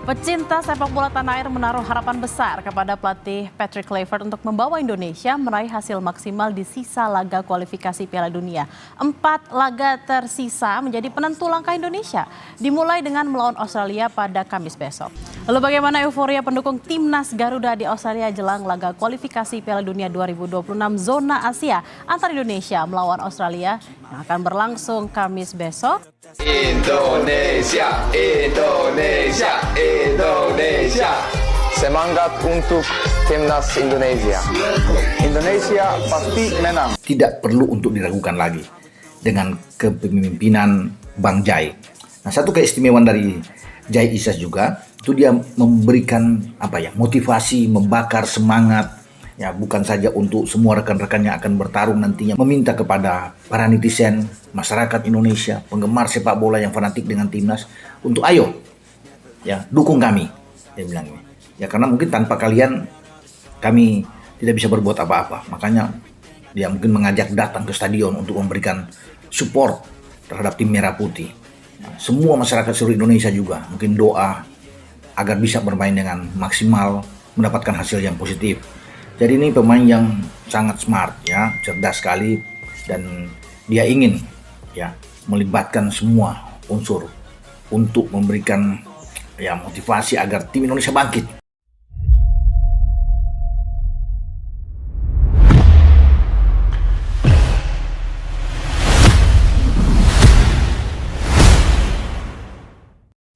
Pecinta sepak bola tanah air menaruh harapan besar kepada pelatih Patrick Kluivert untuk membawa Indonesia meraih hasil maksimal di sisa laga kualifikasi Piala Dunia. 4 laga tersisa menjadi penentu langkah Indonesia, dimulai dengan melawan Australia pada Kamis besok. Lalu bagaimana euforia pendukung timnas Garuda di Australia jelang laga kualifikasi Piala Dunia 2026 zona Asia antara Indonesia melawan Australia yang akan berlangsung Kamis besok? Indonesia, Indonesia, Indonesia. Semangat untuk timnas Indonesia. Indonesia pasti menang. Tidak perlu untuk diragukan lagi dengan kepemimpinan Bang Jai. Nah, satu keistimewaan dari Jai Isas juga itu dia memberikan motivasi, membakar semangat. Ya, bukan saja untuk semua rekan-rekannya akan bertarung nantinya, meminta kepada para netizen, masyarakat Indonesia, penggemar sepak bola yang fanatik dengan timnas untuk ayo ya dukung kami, dia bilang ini. Ya karena mungkin tanpa kalian kami tidak bisa berbuat apa-apa. Makanya dia mungkin mengajak datang ke stadion untuk memberikan support terhadap tim Merah Putih. Nah, semua masyarakat seluruh Indonesia juga mungkin doa agar bisa bermain dengan maksimal, mendapatkan hasil yang positif. Jadi ini pemain yang sangat smart ya, cerdas sekali, dan dia ingin ya melibatkan semua unsur untuk memberikan ya motivasi agar tim Indonesia bangkit.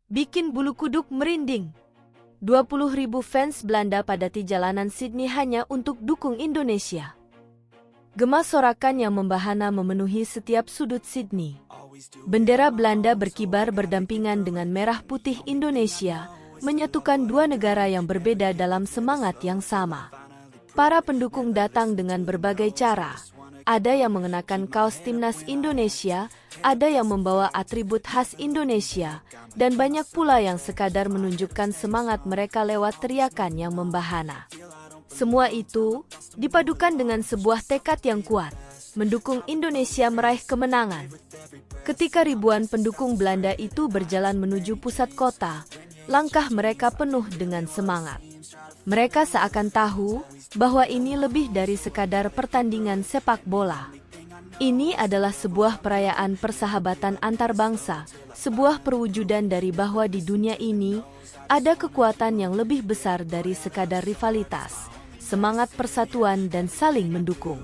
Bikin bulu kuduk merinding. 20.000 fans Belanda padati jalanan Sydney hanya untuk dukung Indonesia. Gema sorakan yang membahana memenuhi setiap sudut Sydney. Bendera Belanda berkibar berdampingan dengan merah putih Indonesia, menyatukan dua negara yang berbeda dalam semangat yang sama. Para pendukung datang dengan berbagai cara. Ada yang mengenakan kaos timnas Indonesia, ada yang membawa atribut khas Indonesia, dan banyak pula yang sekadar menunjukkan semangat mereka lewat teriakan yang membahana. Semua itu dipadukan dengan sebuah tekad yang kuat, mendukung Indonesia meraih kemenangan. Ketika ribuan pendukung Belanda itu berjalan menuju pusat kota, langkah mereka penuh dengan semangat. Mereka seakan tahu bahwa ini lebih dari sekadar pertandingan sepak bola. Ini adalah sebuah perayaan persahabatan antar bangsa, sebuah perwujudan dari bahwa di dunia ini ada kekuatan yang lebih besar dari sekadar rivalitas, semangat persatuan dan saling mendukung.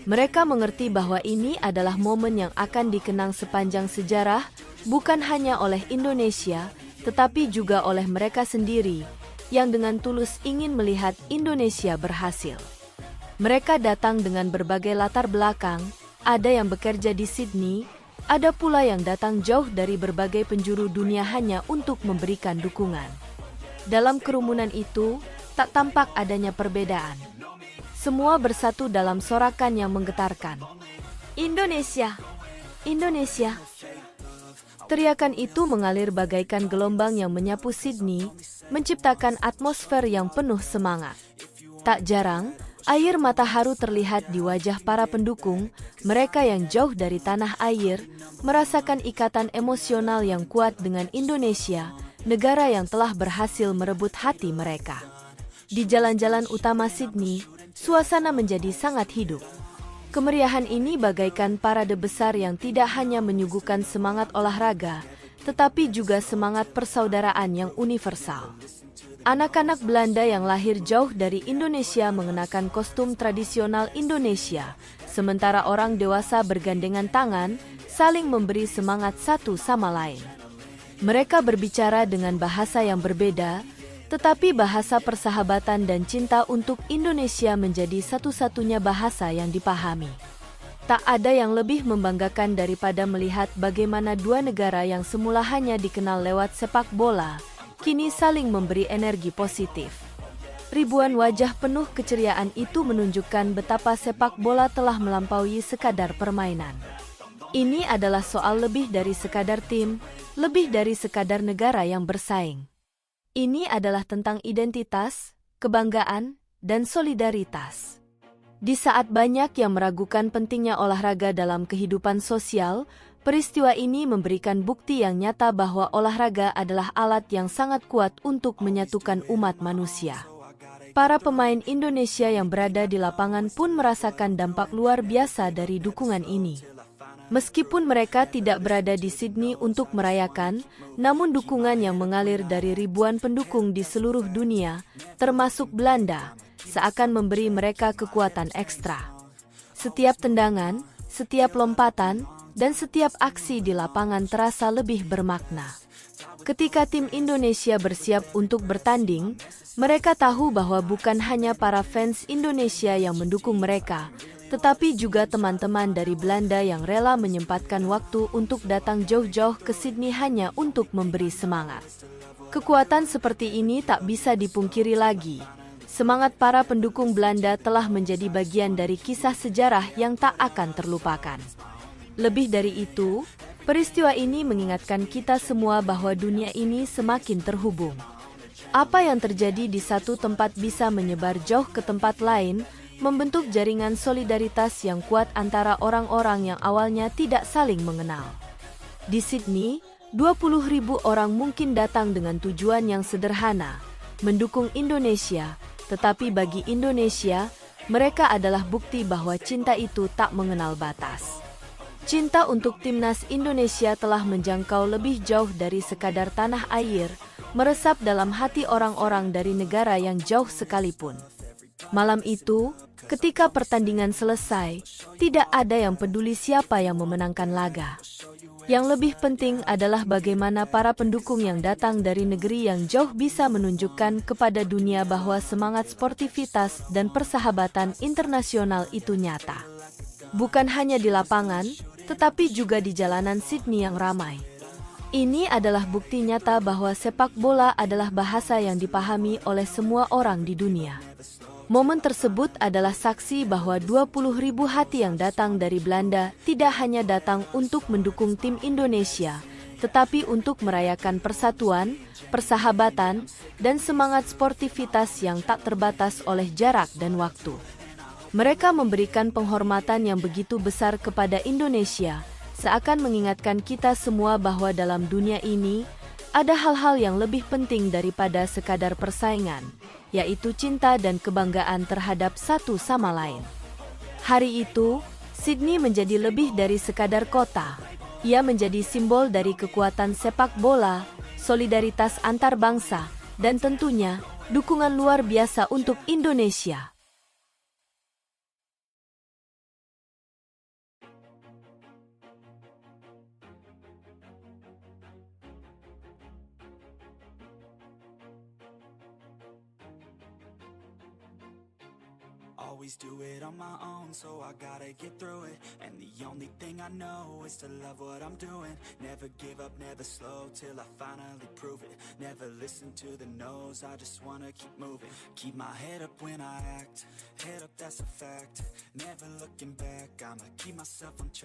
Mereka mengerti bahwa ini adalah momen yang akan dikenang sepanjang sejarah, bukan hanya oleh Indonesia, tetapi juga oleh mereka sendiri, yang dengan tulus ingin melihat Indonesia berhasil. Mereka datang dengan berbagai latar belakang, ada yang bekerja di Sydney, ada pula yang datang jauh dari berbagai penjuru dunia hanya untuk memberikan dukungan. Dalam kerumunan itu, tak tampak adanya perbedaan. Semua bersatu dalam sorakan yang menggetarkan. Indonesia! Indonesia! Teriakan itu mengalir bagaikan gelombang yang menyapu Sydney, menciptakan atmosfer yang penuh semangat. Tak jarang, air mata haru terlihat di wajah para pendukung, mereka yang jauh dari tanah air, merasakan ikatan emosional yang kuat dengan Indonesia, negara yang telah berhasil merebut hati mereka. Di jalan-jalan utama Sydney, suasana menjadi sangat hidup. Kemeriahan ini bagaikan parade besar yang tidak hanya menyuguhkan semangat olahraga, tetapi juga semangat persaudaraan yang universal. Anak-anak Belanda yang lahir jauh dari Indonesia mengenakan kostum tradisional Indonesia, sementara orang dewasa bergandengan tangan, saling memberi semangat satu sama lain. Mereka berbicara dengan bahasa yang berbeda, tetapi bahasa persahabatan dan cinta untuk Indonesia menjadi satu-satunya bahasa yang dipahami. Tak ada yang lebih membanggakan daripada melihat bagaimana dua negara yang semula hanya dikenal lewat sepak bola, kini saling memberi energi positif. Ribuan wajah penuh keceriaan itu menunjukkan betapa sepak bola telah melampaui sekadar permainan. Ini adalah soal lebih dari sekadar tim, lebih dari sekadar negara yang bersaing. Ini adalah tentang identitas, kebanggaan, dan solidaritas. Di saat banyak yang meragukan pentingnya olahraga dalam kehidupan sosial, Peristiwa ini memberikan bukti yang nyata bahwa olahraga adalah alat yang sangat kuat untuk menyatukan umat manusia. Para pemain Indonesia yang berada di lapangan pun merasakan dampak luar biasa dari dukungan ini. Meskipun mereka tidak berada di Sydney untuk merayakan, namun dukungan yang mengalir dari ribuan pendukung di seluruh dunia, termasuk Belanda, seakan memberi mereka kekuatan ekstra. Setiap tendangan, setiap lompatan, dan setiap aksi di lapangan terasa lebih bermakna. Ketika tim Indonesia bersiap untuk bertanding, mereka tahu bahwa bukan hanya para fans Indonesia yang mendukung mereka, tetapi juga teman-teman dari Belanda yang rela menyempatkan waktu untuk datang jauh-jauh ke Sydney hanya untuk memberi semangat. Kekuatan seperti ini tak bisa dipungkiri lagi. Semangat para pendukung Belanda telah menjadi bagian dari kisah sejarah yang tak akan terlupakan. Lebih dari itu, peristiwa ini mengingatkan kita semua bahwa dunia ini semakin terhubung. Apa yang terjadi di satu tempat bisa menyebar jauh ke tempat lain, membentuk jaringan solidaritas yang kuat antara orang-orang yang awalnya tidak saling mengenal. Di Sydney, 20.000 orang mungkin datang dengan tujuan yang sederhana, mendukung Indonesia, tetapi bagi Indonesia, mereka adalah bukti bahwa cinta itu tak mengenal batas. Cinta untuk timnas Indonesia telah menjangkau lebih jauh dari sekadar tanah air, meresap dalam hati orang-orang dari negara yang jauh sekalipun. Malam itu, ketika pertandingan selesai, tidak ada yang peduli siapa yang memenangkan laga. Yang lebih penting adalah bagaimana para pendukung yang datang dari negeri yang jauh bisa menunjukkan kepada dunia bahwa semangat sportivitas dan persahabatan internasional itu nyata. Bukan hanya di lapangan, tetapi juga di jalanan Sydney yang ramai. Ini adalah bukti nyata bahwa sepak bola adalah bahasa yang dipahami oleh semua orang di dunia. Momen tersebut adalah saksi bahwa 20.000 hati yang datang dari Belanda tidak hanya datang untuk mendukung tim Indonesia, tetapi untuk merayakan persatuan, persahabatan, dan semangat sportivitas yang tak terbatas oleh jarak dan waktu. Mereka memberikan penghormatan yang begitu besar kepada Indonesia, seakan mengingatkan kita semua bahwa dalam dunia ini, ada hal-hal yang lebih penting daripada sekadar persaingan, yaitu cinta dan kebanggaan terhadap satu sama lain. Hari itu, Sydney menjadi lebih dari sekadar kota. Ia menjadi simbol dari kekuatan sepak bola, solidaritas antar bangsa, dan tentunya, dukungan luar biasa untuk Indonesia. Always do it on my own, so I gotta get through it. And the only thing I know is to love what I'm doing. Never give up, never slow, till I finally prove it. Never listen to the no's, I just wanna keep moving. Keep my head up when I act, head up, that's a fact. Never looking back, I'ma keep myself on track.